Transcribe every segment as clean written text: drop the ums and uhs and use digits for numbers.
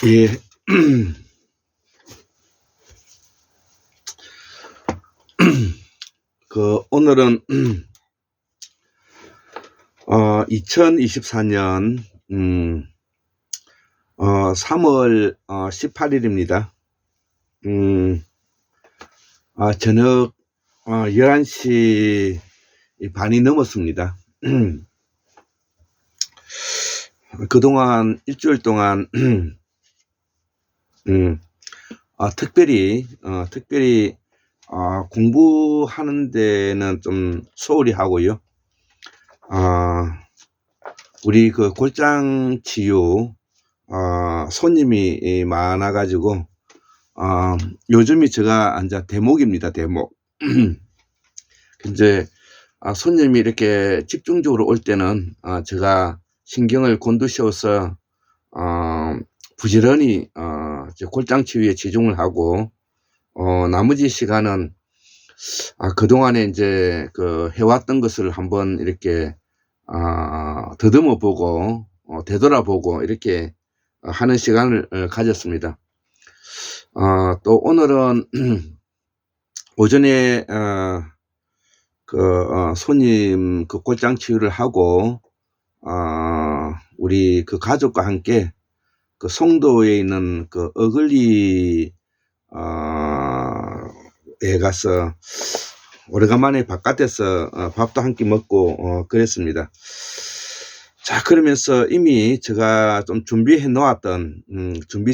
예. 오늘은 2024년 3월 18일입니다. 저녁 11시 반이 넘었습니다. 그동안 일주일 동안 특별히 공부하는 데는 좀 소홀히 하고요. 우리 그 골장 치유 손님이 많아가지고 요즘이 제가 이제 대목입니다. 대목. 이제 손님이 이렇게 집중적으로 올 때는 제가 신경을 곤두세워서 부지런히 골장 치유에 집중을 하고 나머지 시간은 그동안에 이제 해왔던 것을 한번 이렇게 더듬어 보고 되돌아보고 이렇게 하는 시간을 가졌습니다. 또 오늘은 오전에 손님 골장 치유를 하고 우리 가족과 함께 송도에 있는 어글리 에 가서 오래간만에 바깥에서 밥도 한 끼 먹고 그랬습니다. 자, 그러면서 이미 제가 좀 준비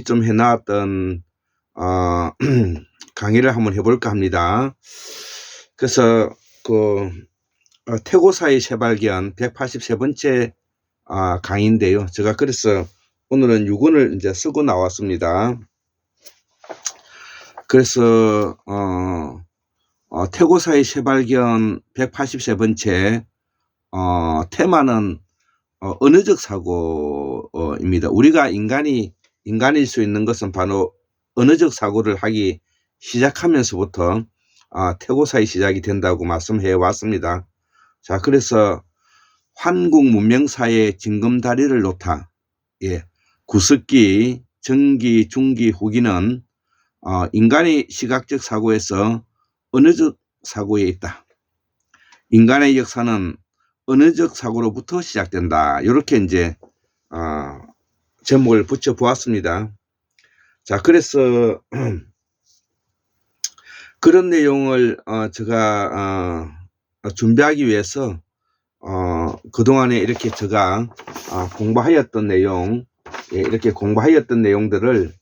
좀 해놨던 강의를 한번 해볼까 합니다. 그래서 태고사의 재발견 183번째 강의인데요. 제가 그래서 오늘은 6권을 이제 쓰고 나왔습니다. 그래서 태고사의 재발견 183번째 테마는 언어적 사고입니다. 우리가 인간일 수 있는 것은 바로 언어적 사고를 하기 시작하면서부터 태고사의 시작이 된다고 말씀해 왔습니다. 자, 그래서 환국 문명사의 징검다리를 놓다. 예, 구석기, 전기, 중기, 후기는 인간의 시각적 사고에서 언어적 사고에 있다. 인간의 역사는 언어적 사고로부터 시작된다. 이렇게 이제 제목을 붙여 보았습니다. 자, 그래서 그런 내용을 제가 준비하기 위해서 그동안에 이렇게 제가 공부하였던 내용, 이렇게 공부하였던 내용들을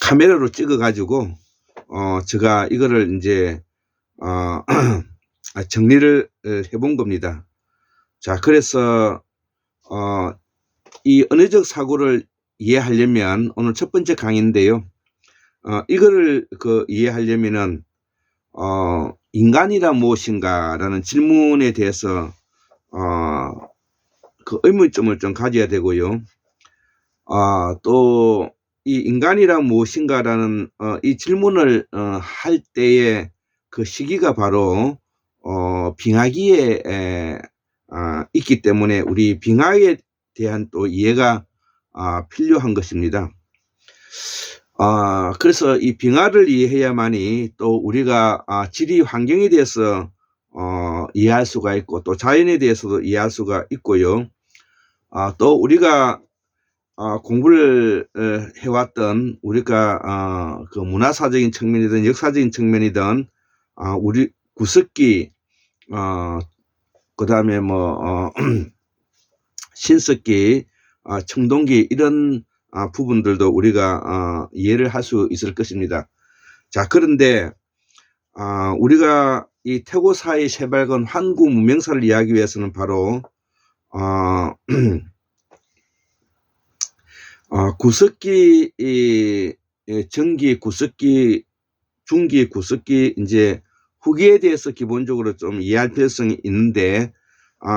카메라로 찍어 가지고 제가 이거를 이제 정리를 해본 겁니다. 자, 그래서 이 언어적 사고를 이해하려면 오늘 첫 번째 강의인데요. 이거를 이해하려면은 인간이란 무엇인가라는 질문에 대해서 의문점을 좀 가져야 되고요. 또 이 인간이란 무엇인가라는 이 질문을 할 때의 그 시기가 바로 빙하기에 있기 때문에 우리 빙하에 대한 또 이해가 필요한 것입니다. 그래서 이 빙하를 이해해야만이 또 우리가 지리 환경에 대해서 이해할 수가 있고 또 자연에 대해서도 이해할 수가 있고요. 또 우리가 공부를 해왔던 우리가 그 문화사적인 측면이든 역사적인 측면이든 우리 구석기 그 다음에 신석기 청동기 이런 부분들도 우리가 이해를 할 수 있을 것입니다. 자, 그런데 우리가 이 태고사의 재발견 환국 문명사를 이해하기 위해서는 바로 구석기, 전기, 구석기, 중기, 구석기, 이제 후기에 대해서 기본적으로 좀 이해할 필요성이 있는데,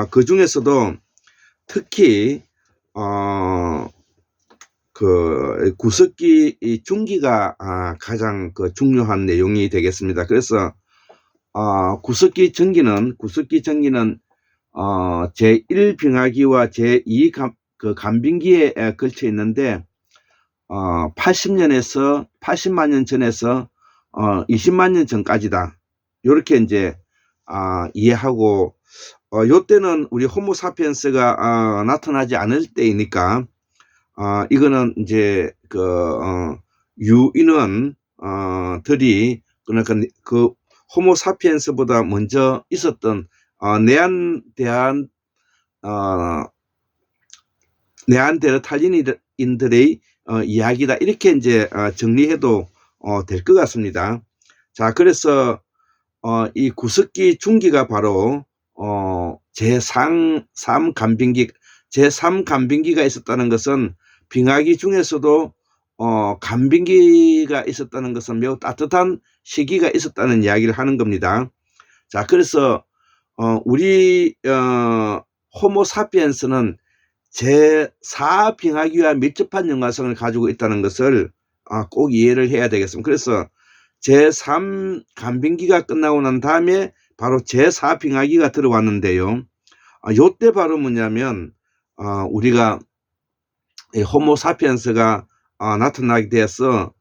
그 중에서도 특히, 구석기, 중기가 가장 중요한 내용이 되겠습니다. 그래서, 구석기 전기는 제1빙하기와 제2 간빙기에 걸쳐 있는데 80만 년 전에서 20만 년 전까지다. 이렇게 이제 이해하고 요때는 우리 호모사피엔스가 나타나지 않을 때이니까 이거는 이제 유인원 들이 그러니까 그 호모사피엔스보다 먼저 있었던 네안데르탈린인들의 이야기다. 이렇게 이제 정리해도 될 것 같습니다. 자, 그래서 이 구석기 중기가 바로 제3간빙기가 있었다는 것은 빙하기 중에서도 간빙기가 있었다는 것은 매우 따뜻한 시기가 있었다는 이야기를 하는 겁니다. 자, 그래서 우리 호모사피엔스는 제4빙하기와 밀접한 연관성을 가지고 있다는 것을 꼭 이해를 해야 되겠습니다. 그래서 제3간빙기가 끝나고 난 다음에 바로 제4빙하기가 들어왔는데요. 요때 바로 뭐냐면 우리가 호모사피엔스가 나타나게 되어서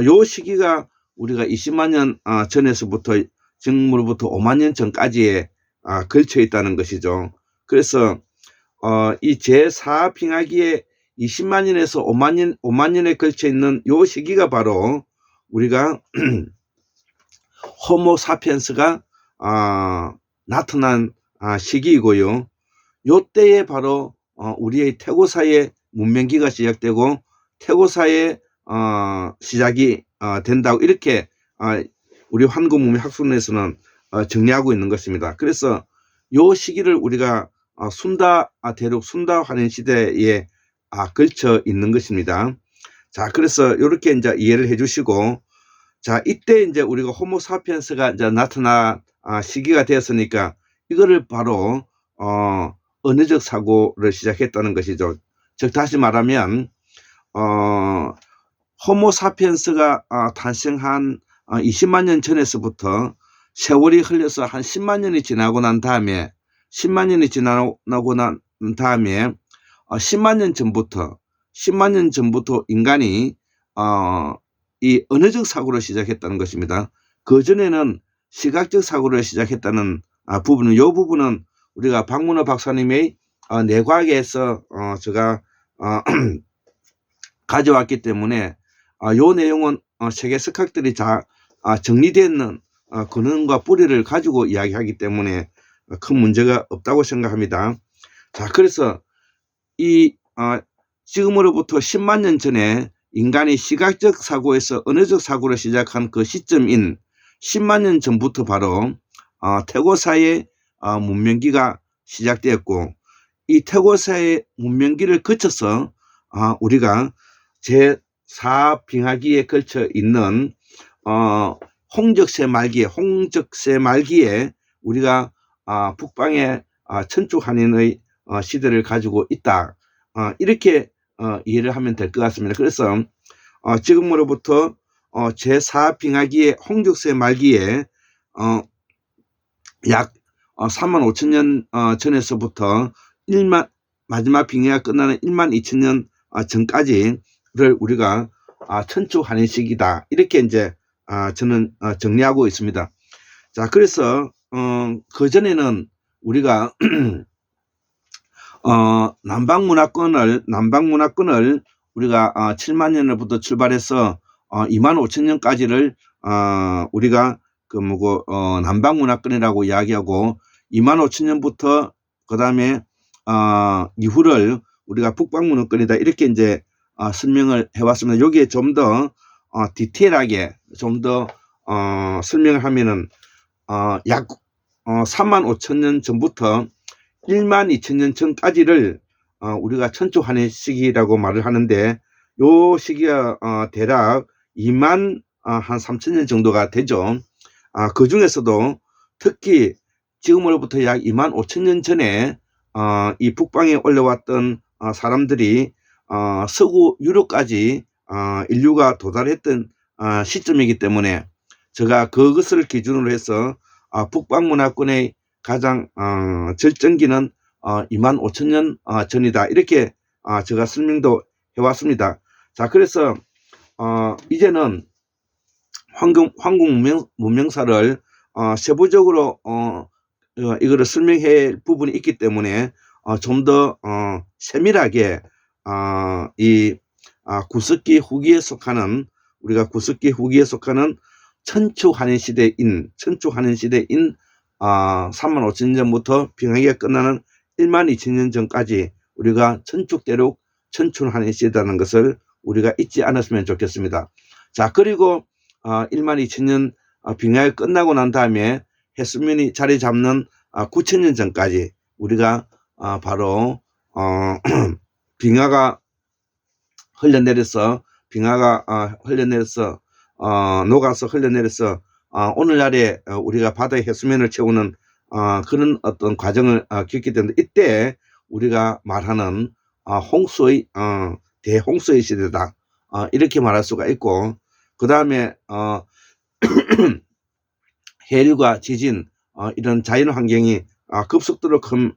요 시기가 우리가 20만 년 전에서부터 지금으로부터 5만 년 전까지에 걸쳐 있다는 것이죠. 그래서 이 제4빙하기에 20만 년에서 5만 년에 걸쳐 있는 요 시기가 바로 우리가 호모사피엔스가 나타난 시기이고요. 요때에 바로 우리의 태고사의 문명기가 시작되고 태고사의 시작이 된다고 이렇게 우리 한국문명학술에서는 정리하고 있는 것입니다. 그래서 요 시기를 우리가 대륙 순다 환인 시대에 걸쳐 있는 것입니다. 자, 그래서 이렇게 이제 이해를 해주시고, 자, 이때 이제 우리가 호모사피엔스가 이제 나타나 시기가 되었으니까 이거를 바로 언어적 사고를 시작했다는 것이죠. 즉 다시 말하면 호모사피엔스가 탄생한 20만 년 전에서부터 세월이 흘려서 한 10만 년이 지나고 난 다음에 10만 년이 지나고 난 다음에 10만 년 전부터 인간이 이 언어적 사고를 시작했다는 것입니다. 그 전에는 시각적 사고를 시작했다는 부분은, 이 부분은 우리가 박문호 박사님의 내과학에서 제가 가져왔기 때문에 이 내용은 세계 석학들이 다 정리되어 있는 근원과 뿌리를 가지고 이야기하기 때문에 큰 문제가 없다고 생각합니다. 자, 그래서 이 지금으로부터 10만 년 전에 인간이 시각적 사고에서 언어적 사고를 시작한 그 시점인 10만 년 전부터 바로 태고사의 문명기가 시작되었고, 이 태고사의 문명기를 거쳐서 우리가 제4빙하기에 걸쳐 있는 홍적세 말기에 우리가 북방의 천추한인의 시대를 가지고 있다. 이렇게 이해를 하면 될 것 같습니다. 그래서 지금으로부터 제4빙하기의 홍적세 말기에 약 3만 5천 년 전에서부터 마지막 빙하가 끝나는 1만 2천 년 전까지를 우리가 천추한인 시기다. 이렇게 이제 저는 정리하고 있습니다. 자, 그래서 그전에는 우리가 남방문화권을 우리가 7만 년부터 출발해서 2만 5천 년까지를 우리가 남방문화권이라고 이야기하고, 2만 5천 년부터 그 다음에 이후를 우리가 북방문화권이다. 이렇게 이제 설명을 해왔습니다. 여기에 좀 더 디테일하게 좀 더 설명을 하면은 약 3만 5천 년 전부터 1만 2천 년 전까지를 우리가 천추한인 시기라고 말을 하는데, 요 시기가 대략 2만 한 3천 년 정도가 되죠. 그 중에서도 특히 지금으로부터 약 2만 5천 년 전에 이 북방에 올라왔던 사람들이 서구 유럽까지 인류가 도달했던 시점이기 때문에 제가 그것을 기준으로 해서 북방 문화권의 가장 절정기는 25,000년 전이다. 이렇게 제가 설명도 해왔습니다. 자, 그래서 이제는 황금 문명사를 세부적으로 이거를 설명할 부분이 있기 때문에 좀 더 세밀하게 이 구석기 후기에 속하는, 우리가 구석기 후기에 속하는 천추한인시대인 35,000년부터 빙하기가 끝나는 12,000년 전까지 우리가 천축대륙 천추한인시대라는 것을 우리가 잊지 않았으면 좋겠습니다. 자, 그리고 12,000년 빙하기가 끝나고 난 다음에 해수면이 자리 잡는 9,000년 전까지 우리가 바로 빙하가 흘러내려서 녹아서 흘러내려서 오늘날에 우리가 바다의 해수면을 채우는 그런 어떤 과정을 겪기 때문에 이때 우리가 말하는 홍수의 대홍수의 시대다, 이렇게 말할 수가 있고, 그 다음에 해일과 지진, 이런 자연 환경이 급속도로 큰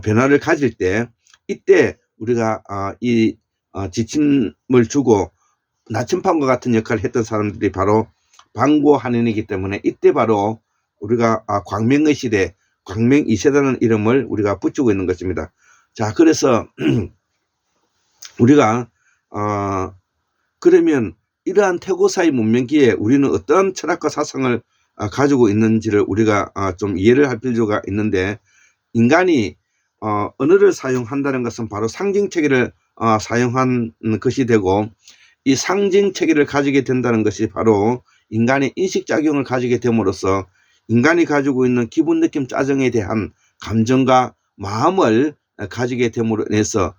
변화를 가질 때, 이때 우리가 이 지침을 주고 나침반과 같은 역할을 했던 사람들이 바로 방고한인이기 때문에 이때 바로 우리가 광명의 시대, 광명 2세라는 이름을 우리가 붙이고 있는 것입니다. 자, 그래서 우리가 그러면 이러한 태고사의 문명기에 우리는 어떤 철학과 사상을 가지고 있는지를 우리가 좀 이해를 할 필요가 있는데, 인간이 언어를 사용한다는 것은 바로 상징체계를 사용한 것이 되고, 이 상징체계를 가지게 된다는 것이 바로 인간의 인식작용을 가지게 됨으로써 인간이 가지고 있는 기분, 느낌, 짜증에 대한 감정과 마음을 가지게 됨으로 인해서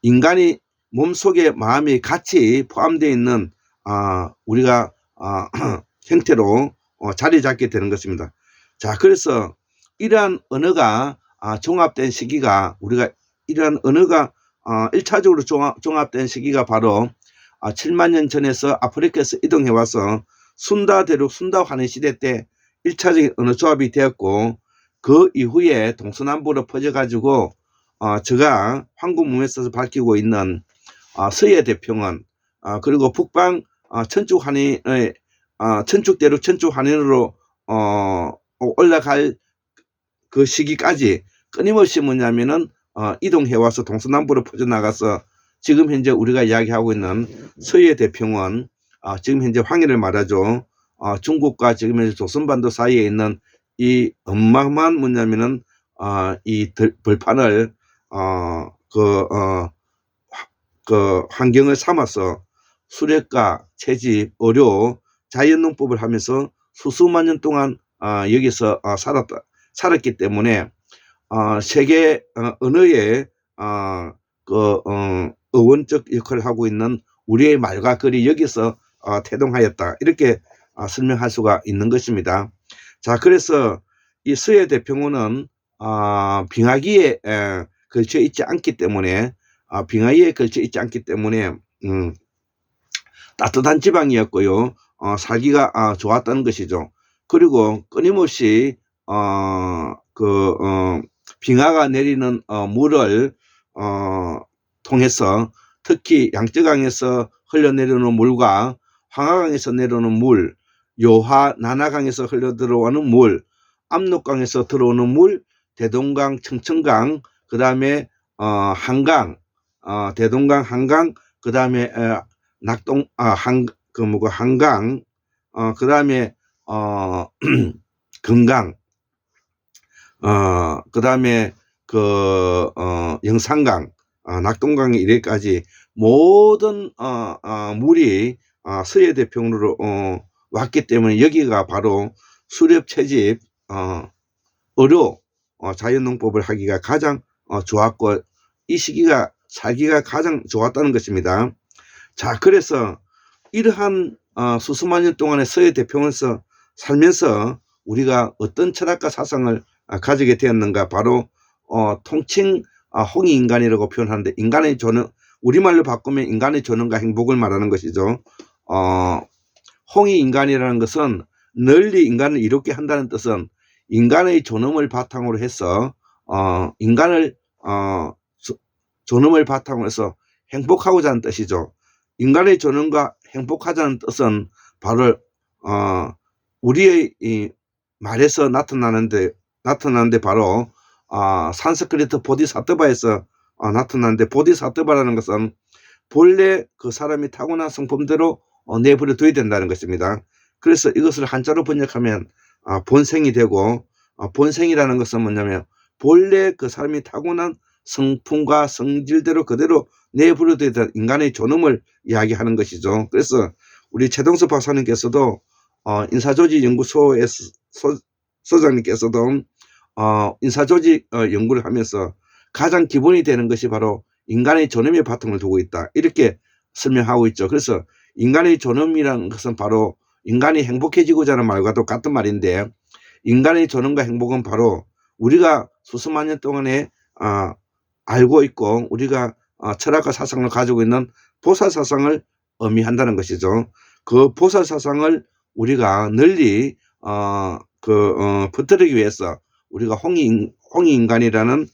인간이 몸속에 마음이 같이 포함되어 있는 우리가 형태로 자리 잡게 되는 것입니다. 자, 그래서 이러한 언어가 종합된 시기가, 우리가 이러한 언어가 1차적으로 종합된 시기가 바로 7만 년 전에서 아프리카에서 이동해 와서 순다 대륙 순다 환인 시대 때 1차적인 언어 조합이 되었고, 그 이후에 동서남북으로 퍼져 가지고 제가 황금 문명에서 밝히고 있는 서해 대평원, 그리고 북방 천축환인의 천축대륙 천축환인으로 올라갈 그 시기까지 끊임없이 뭐냐면은 이동해 와서 동서남북으로 퍼져나가서 지금 현재 우리가 이야기하고 있는 서해 대평원, 지금 현재 황해를 말하죠. 중국과 지금 현재 조선반도 사이에 있는 이 어마어마한 뭐냐면은 이 벌판을 그 환경을 삼아서 수렵과 채집, 의료, 자연농법을 하면서 수수만 년 동안 여기서 살았기 때문에 세계 언어의 어원적 역할을 하고 있는 우리의 말과 글이 여기서 태동하였다, 이렇게 설명할 수가 있는 것입니다. 자, 그래서 이 서해 대평원은 빙하기에 걸쳐 있지 않기 때문에 따뜻한 지방이었고요. 살기가 좋았다는 것이죠. 그리고 끊임없이 빙하가 내리는 물을 통해서, 특히 양쯔강에서 흘러내려오는 물과 황하강에서 내려오는 물, 요하 난하강에서 흘러들어오는 물, 압록강에서 들어오는 물, 대동강, 청천강, 그 다음에 한강, 대동강, 한강, 그 다음에 한강, 그 다음에 금강, 그 다음에 영산강, 낙동강에 이래까지 모든 물이 서해 대평원으로 왔기 때문에 여기가 바로 수렵, 채집, 의료, 자연농법을 하기가 가장 좋았고, 이 시기가 살기가 가장 좋았다는 것입니다. 자, 그래서 이러한 수수만 년 동안의 서해 대평원에서 살면서 우리가 어떤 철학과 사상을 가지게 되었는가, 바로 통칭 홍익인간이라고 표현하는데, 인간의 존엄, 우리말로 바꾸면 인간의 존엄과 행복을 말하는 것이죠. 홍익인간이라는 것은 널리 인간을 이롭게 한다는 뜻은 인간의 존엄을 바탕으로 해서 인간을 존엄을 바탕으로 해서 행복하고자 하는 뜻이죠. 인간의 존엄과 행복하자는 뜻은 바로 우리의 이 말에서 나타나는데 바로 산스크리트 보디사트바에서 나타나는데, 보디사트바라는 것은 본래 그 사람이 타고난 성품대로 내버려 둬야 된다는 것입니다. 그래서 이것을 한자로 번역하면 본생이 되고, 본생이라는 것은 뭐냐면 본래 그 사람이 타고난 성품과 성질대로 그대로 내버려 둬야 되는 인간의 존엄을 이야기하는 것이죠. 그래서 우리 최동수 박사님께서도 인사조직 연구소의 소장님께서도 인사조직 연구를 하면서 가장 기본이 되는 것이 바로 인간의 존엄의 바탕을 두고 있다, 이렇게 설명하고 있죠. 그래서 인간의 존엄이라는 것은 바로 인간이 행복해지고자 하는 말과도 같은 말인데, 인간의 존엄과 행복은 바로 우리가 수수만 년 동안에 알고 있고 우리가 철학과 사상을 가지고 있는 보살사상을 의미한다는 것이죠. 그 보살사상을 우리가 널리 퍼뜨리기 위해서 우리가 홍익인간이라는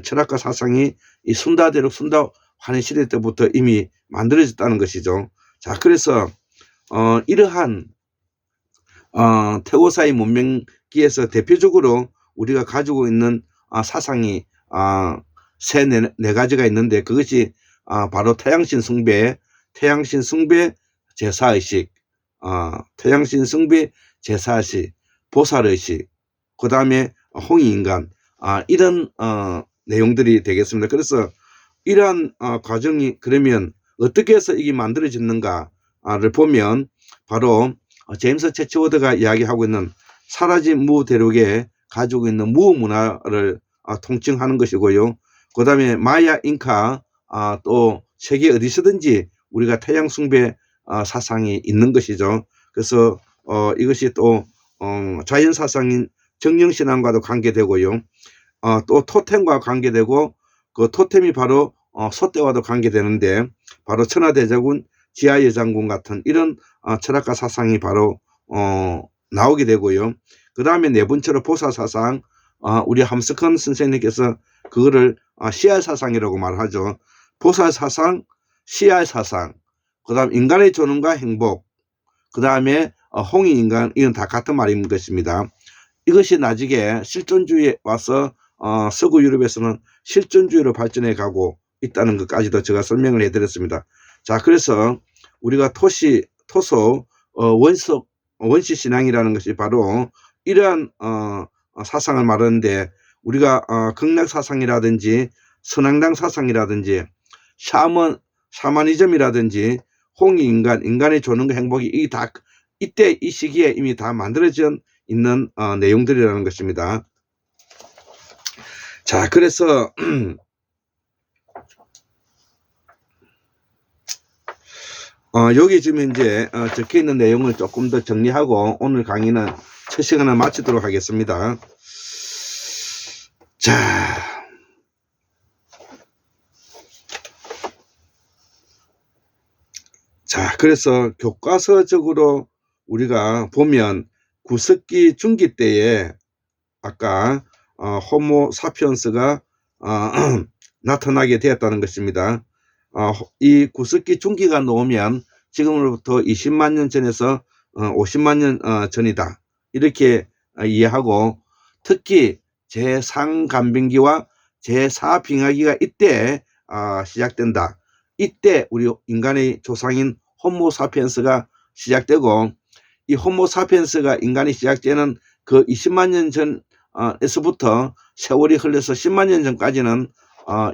철학과 사상이 이 순다대륙 순다 환희 시대 때부터 이미 만들어졌다는 것이죠. 자, 그래서 이러한 태고사의 문명기에서 대표적으로 우리가 가지고 있는 사상이 네 가지가 있는데, 그것이 바로 태양신 숭배 제사의식, 태양신 숭배 제사의식, 보살의식, 그 다음에 홍익인간, 이런 내용들이 되겠습니다. 그래서 이러한 과정이 그러면 어떻게 해서 이게 만들어졌는가를 보면 바로 제임스 채치워드가 이야기하고 있는 사라진 무 대륙에 가지고 있는 무 문화를 통칭하는 것이고요. 그 다음에 마야, 잉카, 또 세계 어디서든지 우리가 태양 숭배 사상이 있는 것이죠. 그래서 이것이 또 자연 사상인 정령신앙과도 관계되고요. 또 토템과 관계되고, 그 토템이 바로 소떼와도 관계되는데, 바로 천하대장군, 지하여장군 같은 이런 철학과 사상이 바로 나오게 되고요. 그 다음에 네 번째로 보살사상, 우리 함스컨 선생님께서 그거를 씨알사상이라고 말하죠. 보살사상, 씨알사상, 그 다음 인간의 존엄과 행복, 그 다음에 홍익인간, 이건 다 같은 말인 것입니다. 이것이 나중에 실존주의에 와서 서구 유럽에서는 실존주의로 발전해 가고 있다는 것까지도 제가 설명을 해드렸습니다. 자, 그래서 우리가 토소 원시 신앙이라는 것이 바로 이러한 사상을 말하는데, 우리가 극락 사상이라든지 선앙당 사상이라든지 샤머니즘이라든지 홍익인간, 인간의 존엄과 행복이 이때 이 시기에 이미 다 만들어져 있는 내용들이라는 것입니다. 자, 그래서 여기 지금 이제 적혀 있는 내용을 조금 더 정리하고 오늘 강의는 첫 시간을 마치도록 하겠습니다. 자, 그래서 교과서적으로 우리가 보면 구석기 중기 때에 아까 호모 사피엔스가 나타나게 되었다는 것입니다. 이 구석기 중기가 나오면 지금으로부터 20만 년 전에서 50만 년 전이다, 이렇게 이해하고, 특히 제3간빙기와 제4빙하기가 이때 시작된다. 이때 우리 인간의 조상인 호모사피엔스가 시작되고, 이 호모사피엔스가 인간이 시작되는 그 20만 년 전에서부터 세월이 흘러서 10만 년 전까지는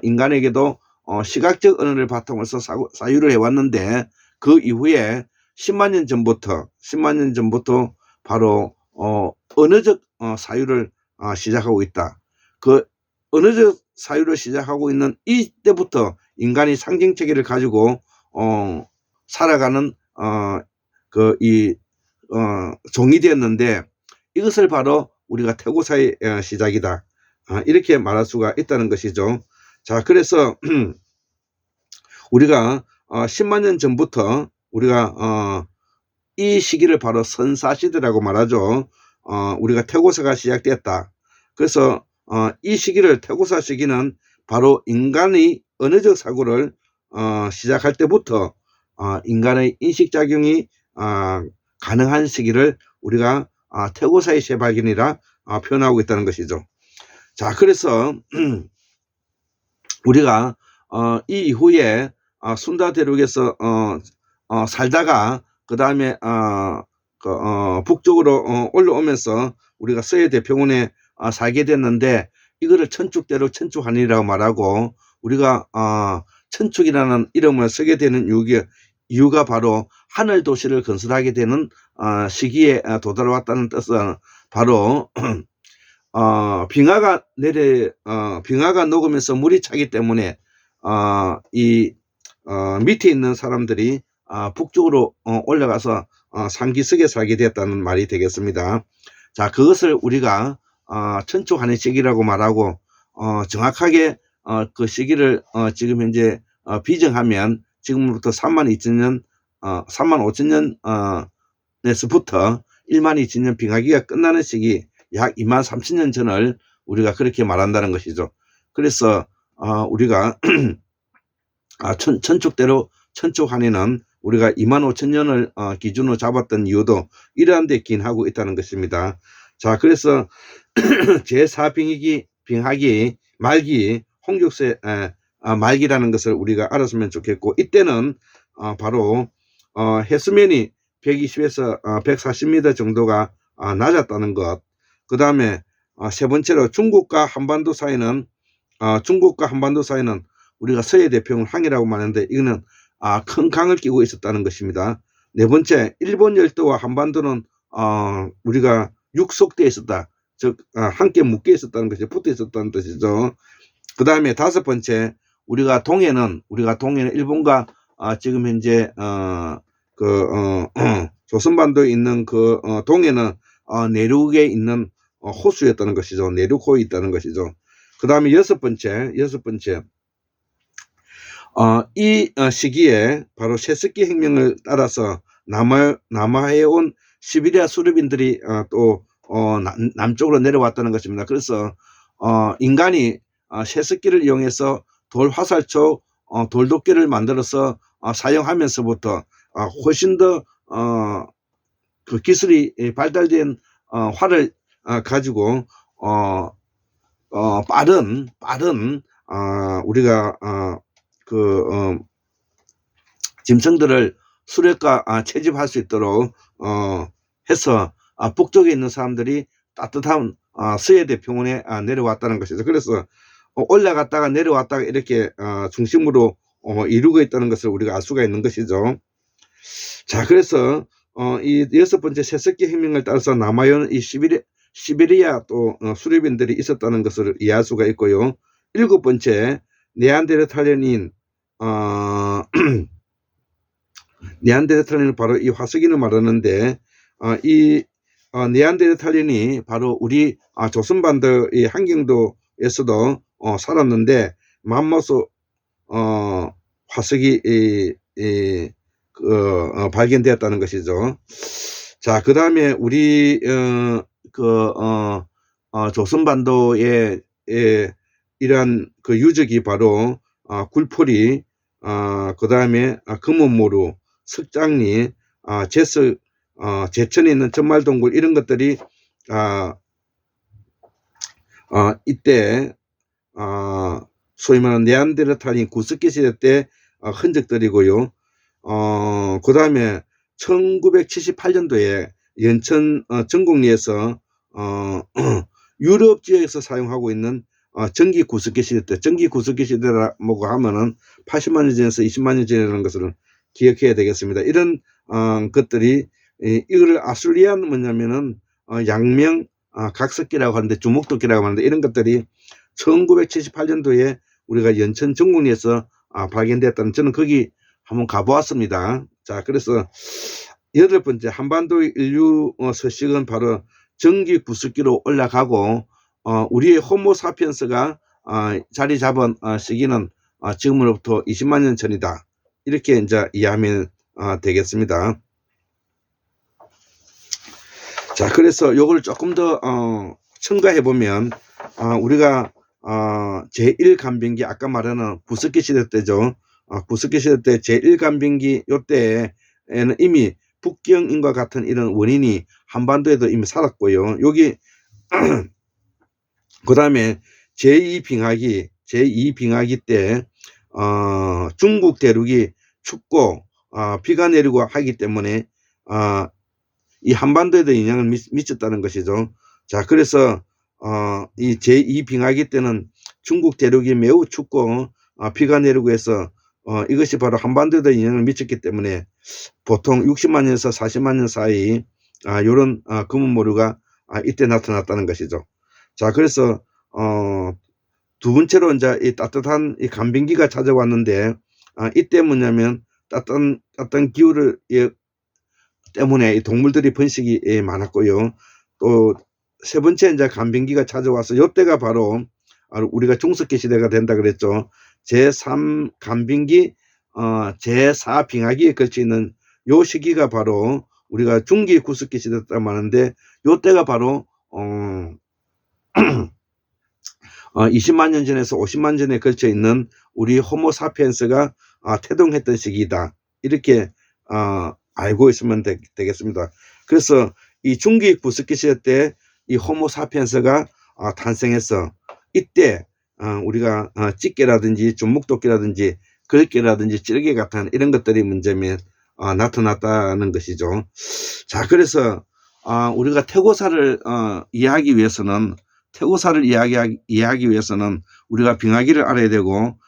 인간에게도 시각적 언어를 바탕으로 해서 사유를 해왔는데, 그 이후에 10만 년 전부터 바로 언어적 사유를 시작하고 있다. 그 언어적 사유를 시작하고 있는 이때부터 인간이 상징체계를 가지고 살아가는 종이 되었는데, 이것을 바로 우리가 태고사의 시작이다, 이렇게 말할 수가 있다는 것이죠. 자, 그래서 우리가 10만 년 전부터 우리가 이 시기를 바로 선사시대라고 말하죠. 우리가 태고사가 시작되었다. 그래서 이 시기를 태고사 시기는 바로 인간의 언어적 사고를 시작할 때부터 인간의 인식작용이 가능한 시기를 우리가 태고사의 재발견이라 표현하고 있다는 것이죠. 자, 그래서 우리가 이 이후에 순다 대륙에서 살다가 그 다음에 북쪽으로 올라오면서 우리가 서해 대평원에 살게 됐는데, 이거를 천축대로 천축하니라고 말하고, 우리가 천축이라는 이름을 쓰게 되는 이유가 바로 하늘 도시를 건설하게 되는 시기에 도달해왔다는 뜻은 바로 빙하가 녹으면서 물이 차기 때문에 밑에 있는 사람들이 북쪽으로 올라가서 상기석에 살게 되었다는 말이 되겠습니다. 자, 그것을 우리가 천축하는 시기라고 말하고, 정확하게 그 시기를 지금 현재 비정하면 지금부터 32,000년 35,000년에서부터 12,000년 빙하기가 끝나는 시기, 약 23,000년 전을 우리가 그렇게 말한다는 것이죠. 그래서 우리가 천축대로 천축하니는 우리가 25,000년을 기준으로 잡았던 이유도 이러한 데 기인하고 있다는 것입니다. 자, 그래서 제4빙하기 말기, 홍죽세 말기라는 것을 우리가 알았으면 좋겠고, 이때는 바로 해수면이 120에서 140m 정도가 낮았다는 것. 그 다음에 세 번째로 중국과 한반도 사이는 우리가 서해 대평원 항이라고 말하는데, 이거는 큰 강을 끼고 있었다는 것입니다. 네 번째, 일본 열도와 한반도는 우리가 육속되어 있었다. 즉 함께 묶여 있었다는 것이, 붙어 있었다는 뜻이죠. 그 다음에 다섯 번째, 우리가 동해는 일본과 지금 현재 조선반도에 있는 그 동해는 내륙에 있는 호수였다는 것이죠. 내륙호에 있다는 것이죠. 그 다음에 여섯 번째, 이 시기에 바로 세습기 혁명을 따라서 남하에 온 시베리아 수렵인들이 또 남쪽으로 내려왔다는 것입니다. 그래서 인간이 세습기를 이용해서 돌 화살초, 돌도끼를 만들어서 사용하면서부터 훨씬 더 그 기술이 발달된 활을 가지고 빠른 우리가 짐승들을 수렵과 채집할 수 있도록 해서 북쪽에 있는 사람들이 따뜻한 서해 대평원에 내려왔다는 것이죠. 그래서 올라갔다가 내려왔다가 이렇게 중심으로 이루고 있다는 것을 우리가 알 수가 있는 것이죠. 자, 그래서 이 여섯 번째 세습기 혁명을 따라서 남아온 이 시베리아 또 수렵인들이 있었다는 것을 이해할 수가 있고요. 일곱 번째, 네안데르탈린은 바로 이 화석인을 말하는데, 이 네안데르탈린이 바로 우리 조선반도의 한경도에서도 살았는데, 맘모스 화석이 발견되었다는 것이죠. 자, 그 다음에 우리 조선반도의 이러한 그 유적이 바로 굴포리, 그 다음에 금원모루, 석장리, 제천에 있는 전말동굴, 이런 것들이 이때 소위 말하는 네안데르탈린 구석기 시대 때 흔적들이고요. 그 다음에 1978년도에 연천 전곡리에서 유럽 지역에서 사용하고 있는 전기 구석기 시대 때, 전기 구석기 시대라고 하면은 80만 년 전에서 20만 년 전이라는 것을 기억해야 되겠습니다. 이런 것들이 이거를 아술리안 뭐냐면은 양명 각석기라고 하는데, 주목도끼라고 하는데, 이런 것들이 1978년도에 우리가 연천 전곡리에서 발견됐다는, 저는 거기 한번 가보았습니다. 자, 그래서 여덟 번째, 한반도의 인류 서식은 바로 전기 구석기로 올라가고, 우리의 호모사피엔스가 자리 잡은 시기는 지금으로부터 20만 년 전이다. 이렇게 이제 이해하면 되겠습니다. 자, 그래서 요걸 조금 더 첨가해 보면 우리가 제1간병기 아까 말하는 구석기 시대 때죠. 구석기 시대 때 제1간병기 요때에는 이미 북경인과 같은 이런 원인이 한반도에도 이미 살았고요. 여기 그 다음에 제2빙하기 때 중국 대륙이 춥고 비가 내리고 하기 때문에 이 한반도에도 영향을 미쳤다는 것이죠. 자, 그래서 이 제2빙하기 때는 중국 대륙이 매우 춥고 비가 내리고 해서 이것이 바로 한반도에도 영향을 미쳤기 때문에 보통 60만 년에서 40만 년 사이 이런 검은모류가 이때 나타났다는 것이죠. 자, 그래서 두 번째로 이제 이 따뜻한 이 간빙기가 찾아왔는데 이때 뭐냐면 따뜻한 기후를 때문에 이 동물들이 번식이 많았고요. 또 세 번째 이제 간빙기가 찾아와서 이때가 바로 우리가 중석기 시대가 된다 그랬죠. 제3 간빙기, 제4 빙하기에 걸쳐 있는 요 시기가 바로 우리가 중기 구석기 시대다 말하는데 요때가 바로 20만 년 전에서 50만 전에 걸쳐 있는 우리 호모사피엔스가 태동했던 시기이다. 이렇게 알고 있으면 되겠습니다. 그래서 이 중기 구석기 시대 때 이 호모사피엔스가 탄생해서 이때 우리가 집게라든지 주먹도끼라든지 걸개라든지 찌르개 같은 이런 것들이 문제면 나타났다는 것이죠. 자, 그래서 우리가 태고사를 이해하기 위해서는 이해하기 위해서는 우리가 빙하기를 알아야 되고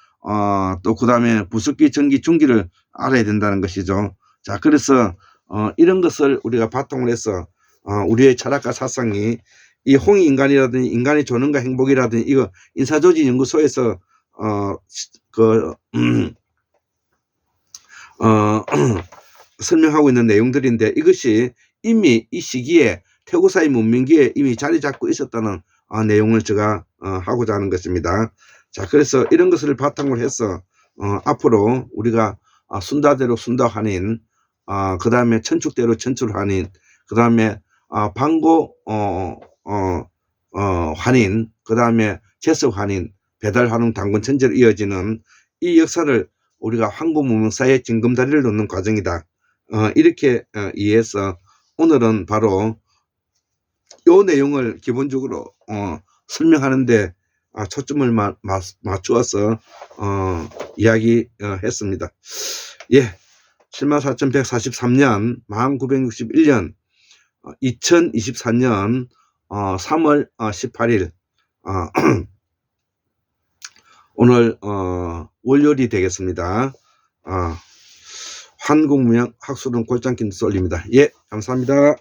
또 그 다음에 구석기, 전기, 중기를 알아야 된다는 것이죠. 자, 그래서 이런 것을 우리가 바탕으로 해서 우리의 철학과 사상이 이 홍익인간이라든지 인간의 존엄과 행복이라든지 이거 인사조직연구소에서 설명하고 있는 내용들인데 이것이 이미 이 시기에 태고사의 문명기에 이미 자리 잡고 있었다는 내용을 제가 하고자 하는 것입니다. 자, 그래서 이런 것을 바탕으로 해서 앞으로 우리가 순다대로 순다환인, 그 다음에 천축대로 천출환인, 그 다음에 방고 환인, 그 다음에 제석환인, 배달환웅 당군 천재로 이어지는 이 역사를 우리가 황구문명사의 징검다리를 놓는 과정이다. 이렇게 이해해서 오늘은 바로 이 내용을 기본적으로 설명하는데 초점을 맞추어서 이야기했습니다. 예, 74,143년 1961년 2024년 3월 18일 오늘 월요일이 되겠습니다. 한국문명 학술은 골장 킨스 올립니다. 예, 감사합니다.